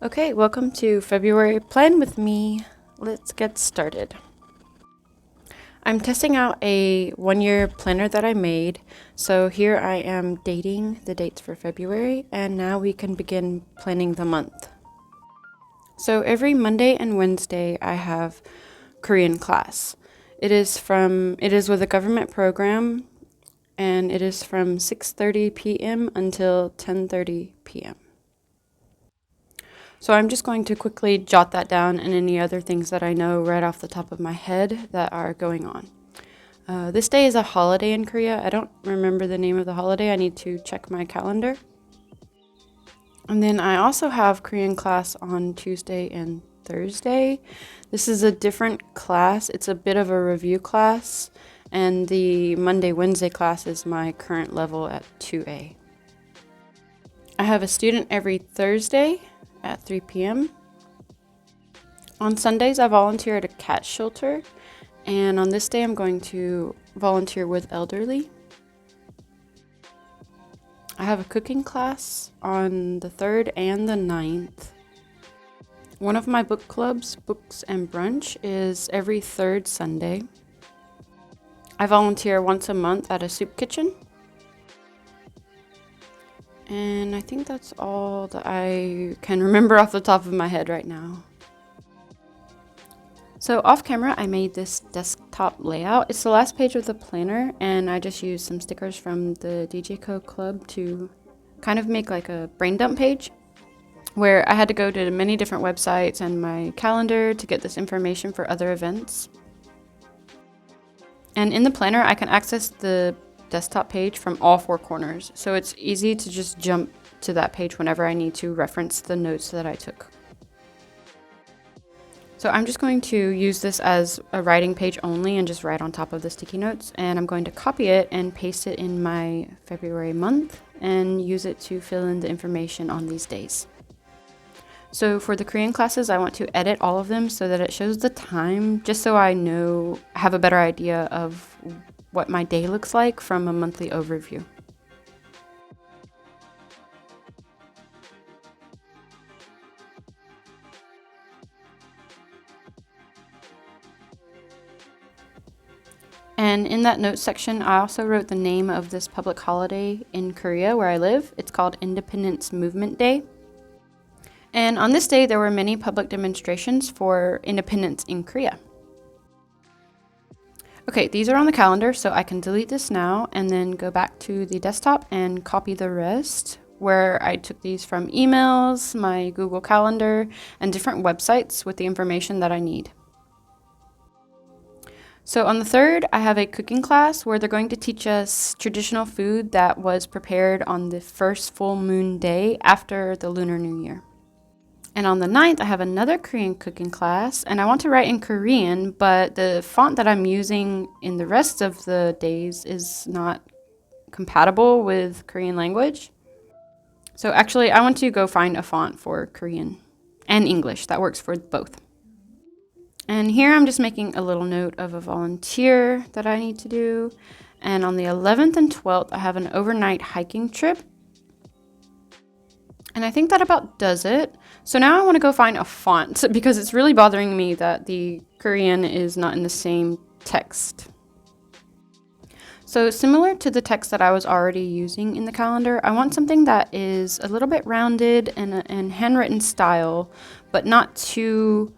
Okay, welcome to February Plan with me. Let's get started. I'm testing out a 1-year planner that I made. So here I am dating the dates for February, and now we can begin planning the month. So every Monday and Wednesday I have Korean class. It is with a government program, and it is from 6:30 p.m. until 10:30 p.m. So I'm just going to quickly jot that down and any other things that I know right off the top of my head that are going on. This day is a holiday in Korea. I don't remember the name of the holiday. I need to check my calendar. And then I also have Korean class on Tuesday and Thursday. This is a different class. It's a bit of a review class. And the Monday, Wednesday class is my current level at 2A. I have a student every Thursday at 3 p.m. On Sundays, I volunteer at a cat shelter, and on this day, I'm going to volunteer with elderly. I have a cooking class on the 3rd and the 9th. One of my book clubs, Books and Brunch, is every 3rd Sunday. I volunteer once a month at a soup kitchen. And I think that's all that I can remember off the top of my head right now. So off camera, I made this desktop layout. It's the last page of the planner, and I just used some stickers from the DJco club to kind of make like a brain dump page where I had to go to many different websites and my calendar to get this information for other events. And in the planner, I can access the desktop page from all 4 corners, so it's easy to just jump to that page whenever I need to reference the notes that I took. So I'm just going to use this as a writing page only and just write on top of the sticky notes, and I'm going to copy it and paste it in my February month and use it to fill in the information on these days. So for the Korean classes, I want to edit all of them so that it shows the time, just so I have a better idea of what my day looks like from a monthly overview. And in that notes section, I also wrote the name of this public holiday in Korea where I live. It's called Independence Movement Day. And on this day, there were many public demonstrations for independence in Korea. Okay, these are on the calendar, so I can delete this now and then go back to the desktop and copy the rest, where I took these from emails, my Google Calendar, and different websites with the information that I need. So on the 3rd, I have a cooking class where they're going to teach us traditional food that was prepared on the first full moon day after the Lunar New Year. And on the 9th, I have another Korean cooking class, and I want to write in Korean, but the font that I'm using in the rest of the days is not compatible with Korean language. So actually, I want to go find a font for Korean and English that works for both. And here I'm just making a little note of a volunteer that I need to do. And on the 11th and 12th, I have an overnight hiking trip. And I think that about does it. So now I want to go find a font because it's really bothering me that the Korean is not in the same text. So similar to the text that I was already using in the calendar, I want something that is a little bit rounded and handwritten style, but not too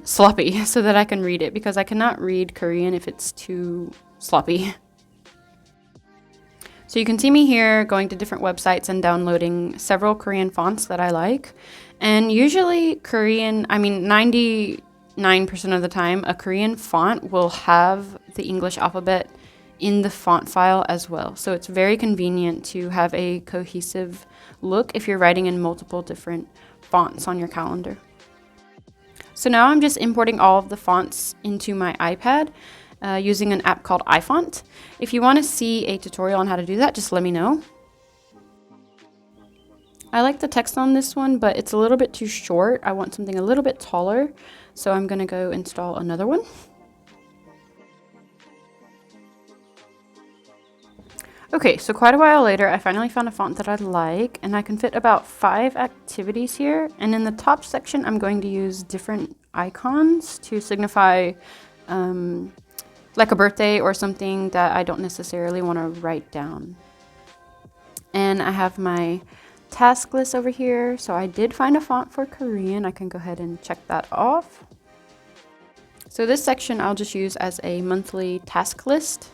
sloppy so that I can read it, because I cannot read Korean if it's too sloppy. So you can see me here going to different websites and downloading several Korean fonts that I like. And usually 99% of the time, a Korean font will have the English alphabet in the font file as well. So it's very convenient to have a cohesive look if you're writing in multiple different fonts on your calendar. So now I'm just importing all of the fonts into my iPad using an app called iFont. If you want to see a tutorial on how to do that, just let me know. I like the text on this one, but it's a little bit too short. I want something a little bit taller, so I'm going to go install another one. Okay, so quite a while later, I finally found a font that I like, and I can fit about 5 activities here. And in the top section, I'm going to use different icons to signify like a birthday or something that I don't necessarily want to write down. And I have my task list over here. So I did find a font for Korean. I can go ahead and check that off. So this section I'll just use as a monthly task list.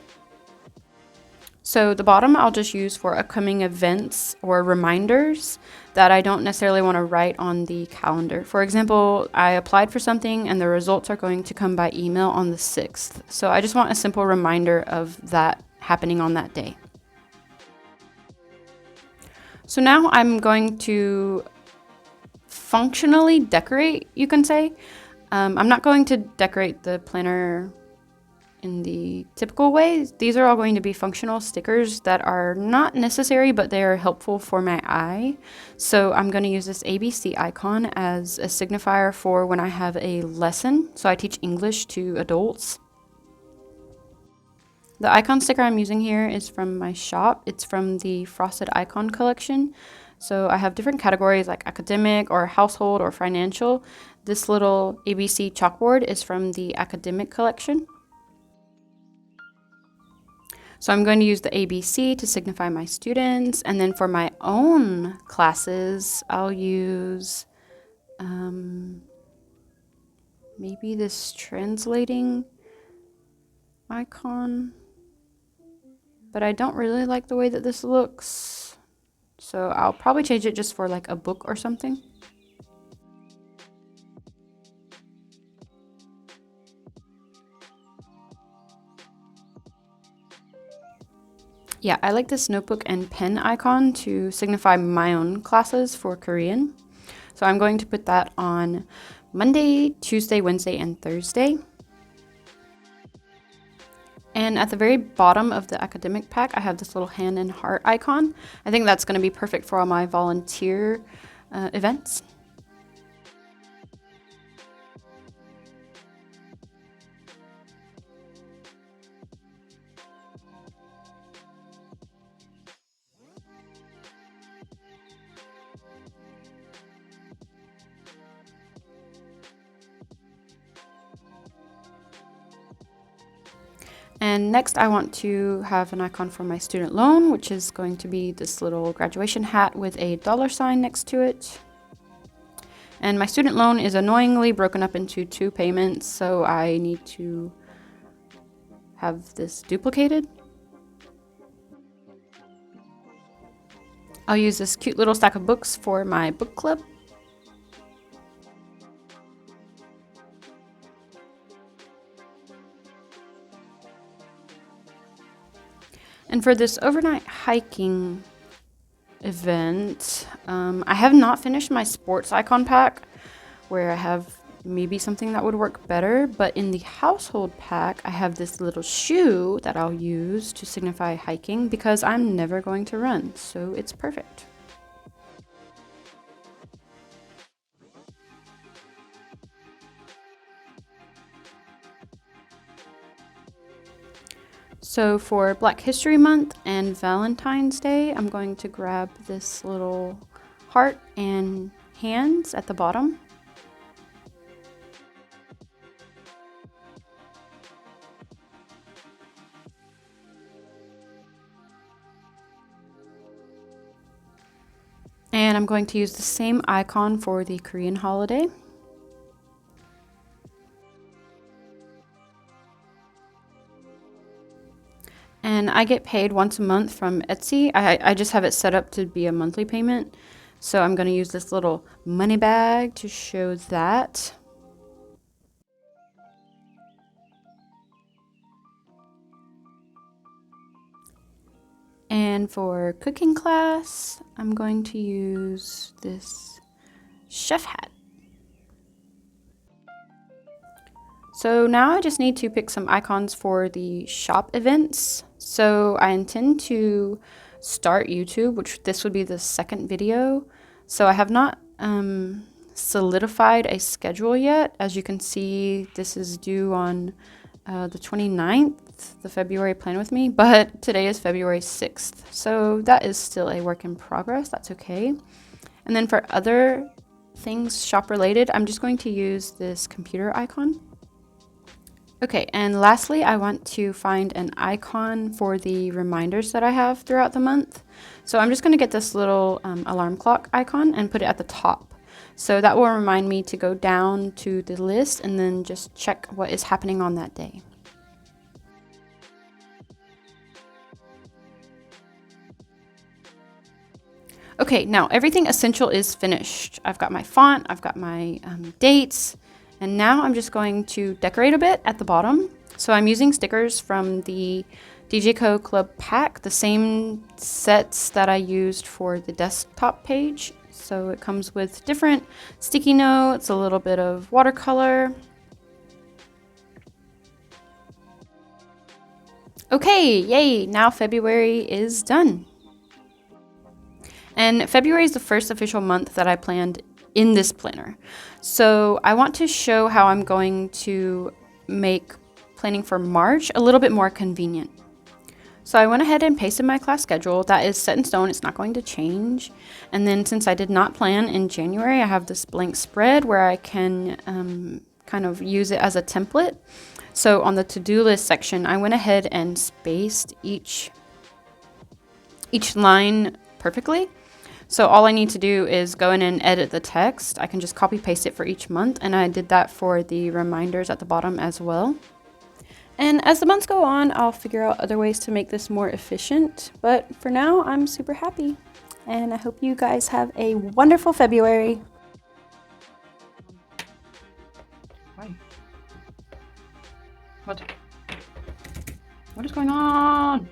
So the bottom I'll just use for upcoming events or reminders that I don't necessarily want to write on the calendar. For example, I applied for something and the results are going to come by email on the 6th. So I just want a simple reminder of that happening on that day. So now I'm going to functionally decorate, you can say. I'm not going to decorate the planner in the typical way. These are all going to be functional stickers that are not necessary, but they are helpful for my eye. So I'm going to use this ABC icon as a signifier for when I have a lesson. So I teach English to adults. The icon sticker I'm using here is from my shop. It's from the Frosted Icon collection. So I have different categories like academic or household or financial. This little ABC chalkboard is from the academic collection. So I'm going to use the ABC to signify my students, and then for my own classes, I'll use maybe this translating icon, but I don't really like the way that this looks, so I'll probably change it just for like a book or something. Yeah, I like this notebook and pen icon to signify my own classes for Korean. So I'm going to put that on Monday, Tuesday, Wednesday, and Thursday. And at the very bottom of the academic pack, I have this little hand and heart icon. I think that's going to be perfect for all my volunteer events. And next I want to have an icon for my student loan, which is going to be this little graduation hat with a $sign next to it. And my student loan is annoyingly broken up into 2 payments, so I need to have this duplicated. I'll use this cute little stack of books for my book club. And for this overnight hiking event, I have not finished my sports icon pack where I have maybe something that would work better, but in the household pack, I have this little shoe that I'll use to signify hiking because I'm never going to run, so it's perfect. So for Black History Month and Valentine's Day, I'm going to grab this little heart and hands at the bottom. And I'm going to use the same icon for the Korean holiday. And I get paid once a month from Etsy. I just have it set up to be a monthly payment. So I'm going to use this little money bag to show that. And for cooking class, I'm going to use this chef hat. So now I just need to pick some icons for the shop events. So I intend to start YouTube, which this would be the second video. So I have not solidified a schedule yet. As you can see, this is due on the 29th. with the February plan with me, but today is February 6th. So that is still a work in progress. That's okay. And then for other things shop related, I'm just going to use this computer icon. Okay, and lastly, I want to find an icon for the reminders that I have throughout the month. So I'm just going to get this little alarm clock icon and put it at the top. So that will remind me to go down to the list and then just check what is happening on that day. Okay, now everything essential is finished. I've got my font, I've got my dates, and now I'm just going to decorate a bit at the bottom. So I'm using stickers from the DJco Club pack, the same sets that I used for the desktop page. So it comes with different sticky notes, a little bit of watercolor. Okay, yay, now February is done. And February is the first official month that I planned in this planner. So I want to show how I'm going to make planning for March a little bit more convenient. So I went ahead and pasted my class schedule. That is set in stone. It's not going to change. And then since I did not plan in January, I have this blank spread where I can kind of use it as a template. So on the to-do list section, I went ahead and spaced each line perfectly. So all I need to do is go in and edit the text. I can just copy paste it for each month, and I did that for the reminders at the bottom as well. And as the months go on, I'll figure out other ways to make this more efficient. But for now, I'm super happy. And I hope you guys have a wonderful February. Why? What? What is going on?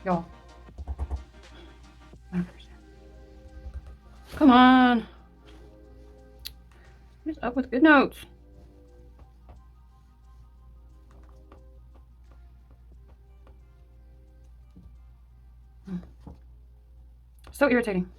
Y'all. Come on. What is up with good notes? So irritating.